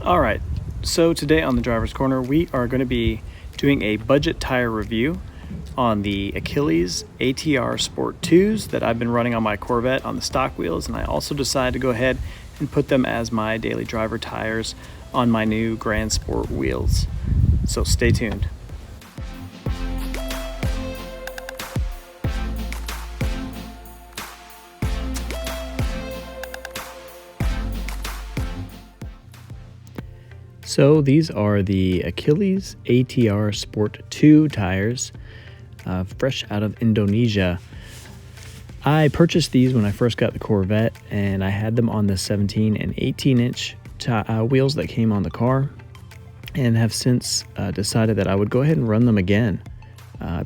All right, so today on the Driver's Corner, we are going to be doing a budget tire review on the Achilles ATR Sport 2s that I've been running on my Corvette on the stock wheels, and I also decided to go ahead and put them as my daily driver tires on my new Grandsport wheels. So stay tuned. So these are the Achilles ATR Sport 2 tires, fresh out of Indonesia. I purchased these when I first got the Corvette, and I had them on the 17 and 18-inch wheels that came on the car, and have since decided that I would go ahead and run them again.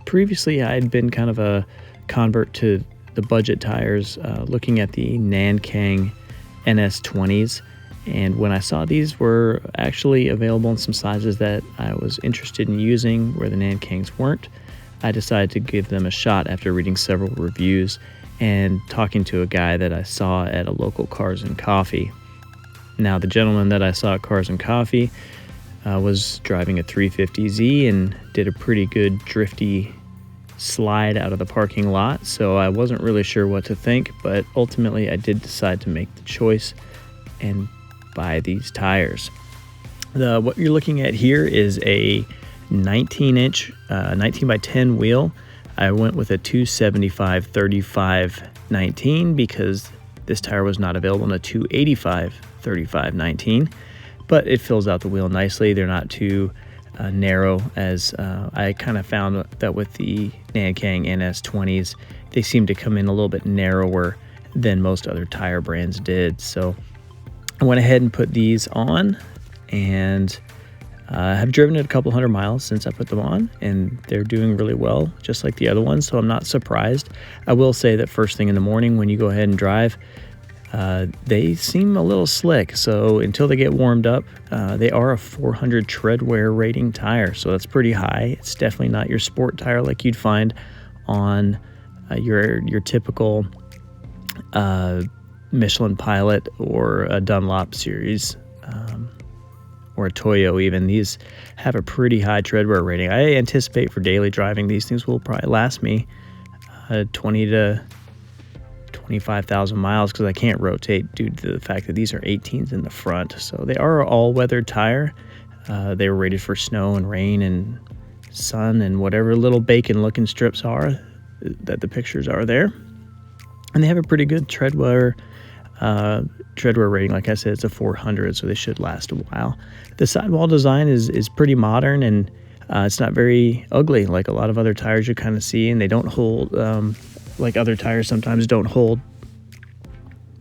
Previously, I had been kind of a convert to the budget tires, looking at the Nankang NS20s. And when I saw these were actually available in some sizes that I was interested in using where the Nankangs weren't, I decided to give them a shot after reading several reviews and talking to a guy that I saw at a local Cars and Coffee. Now, the gentleman that I saw at Cars and Coffee was driving a 350Z and did a pretty good drifty slide out of the parking lot, so I wasn't really sure what to think, but ultimately I did decide to make the choice and buy these tires. What you're looking at here is a 19-inch 19 by 10 wheel. I went with a 275/35/19 because this tire was not available in a 285/35/19, but it fills out the wheel nicely. They're not too narrow, as I kind of found that with the Nankang NS20s, they seem to come in a little bit narrower than most other tire brands did. So I went ahead and put these on, and have driven it a couple hundred miles since I put them on, and they're doing really well, just like the other ones, so I'm not surprised. I will say that first thing in the morning when you go ahead and drive, they seem a little slick, so until they get warmed up, they are a 400 tread wear rating tire, so that's pretty high. It's definitely not your sport tire like you'd find on your typical Michelin Pilot or a Dunlop series, or a Toyo even. These have a pretty high tread wear rating. I anticipate for daily driving, these things will probably last me 20 to 25,000 miles, because I can't rotate due to the fact that these are 18s in the front. So they are an all-weather tire. They were rated for snow and rain and sun and whatever little bacon-looking strips are that the pictures are there. And they have a pretty good tread wear rating. Like I said, it's a 400, so they should last a while. The sidewall design is pretty modern, and it's not very ugly like a lot of other tires you kind of see, and they don't hold, like other tires sometimes don't hold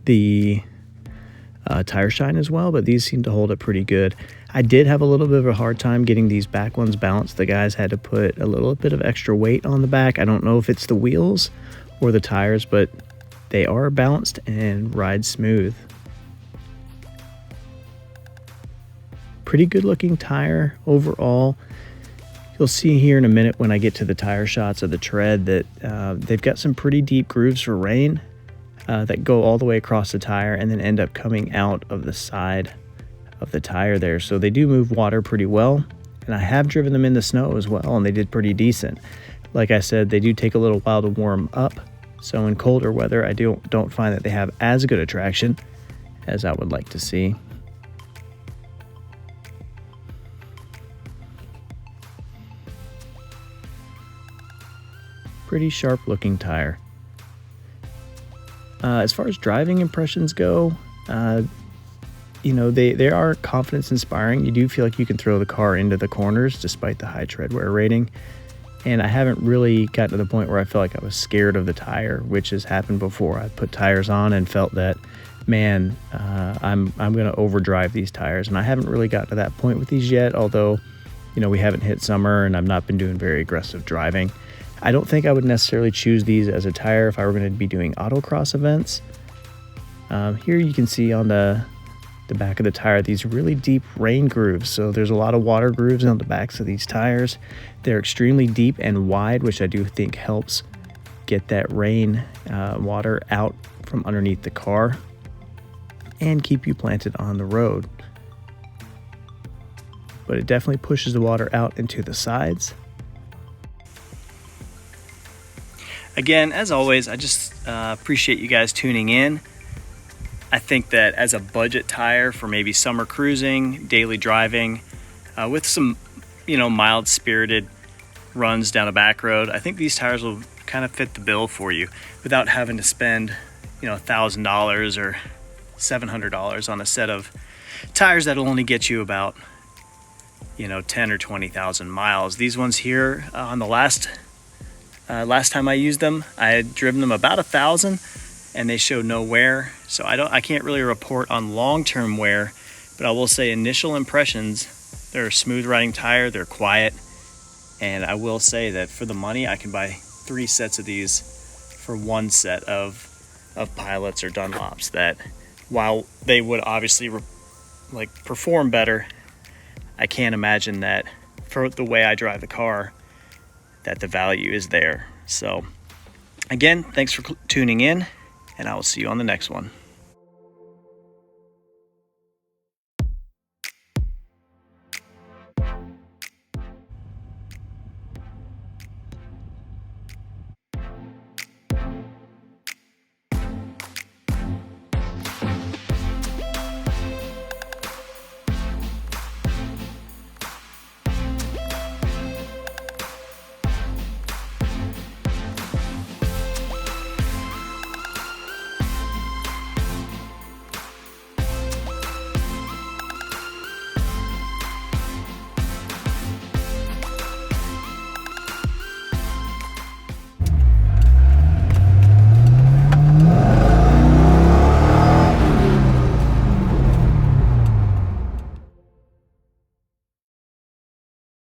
the tire shine as well, but these seem to hold it pretty good. I did have a little bit of a hard time getting these back ones balanced. The guys had to put a little bit of extra weight on the back. I don't know if it's the wheels or the tires, but they are balanced and ride smooth. Pretty good looking tire overall. You'll see here in a minute when I get to the tire shots of the tread that they've got some pretty deep grooves for rain that go all the way across the tire and then end up coming out of the side of the tire there. So they do move water pretty well, and I have driven them in the snow as well, and they did pretty decent. Like I said, they do take a little while to warm up. So in colder weather, I don't find that they have as good a traction as I would like to see. Pretty sharp looking tire. As far as driving impressions go, they are confidence inspiring. You do feel like you can throw the car into the corners despite the high tread wear rating. And I haven't really gotten to the point where I felt like I was scared of the tire, which has happened before. I put tires on and felt that, man, I'm going to overdrive these tires. And I haven't really gotten to that point with these yet, although, we haven't hit summer and I've not been doing very aggressive driving. I don't think I would necessarily choose these as a tire if I were going to be doing autocross events. Here you can see on the back of the tire these really deep rain grooves, so there's a lot of water grooves on the backs of these tires. They're extremely deep and wide, which I do think helps get that rain water out from underneath the car and keep you planted on the road. but it definitely pushes the water out into the sides. Again, as always, I just appreciate you guys tuning in. I think that as a budget tire for maybe summer cruising, daily driving, with some, mild spirited runs down a back road, I think these tires will kind of fit the bill for you without having to spend, $1,000 or $700 on a set of tires that'll only get you about, 10 or 20,000 miles. These ones here on the last time I used them, I had driven them about 1,000 and they showed no wear. So I can't really report on long-term wear, but I will say initial impressions, they're a smooth riding tire, they're quiet, and I will say that for the money, I can buy 3 sets of these for 1 set of Pilots or Dunlops that, while they would obviously perform better, I can't imagine that for the way I drive the car that the value is there. So again, thanks for tuning in, and I will see you on the next one.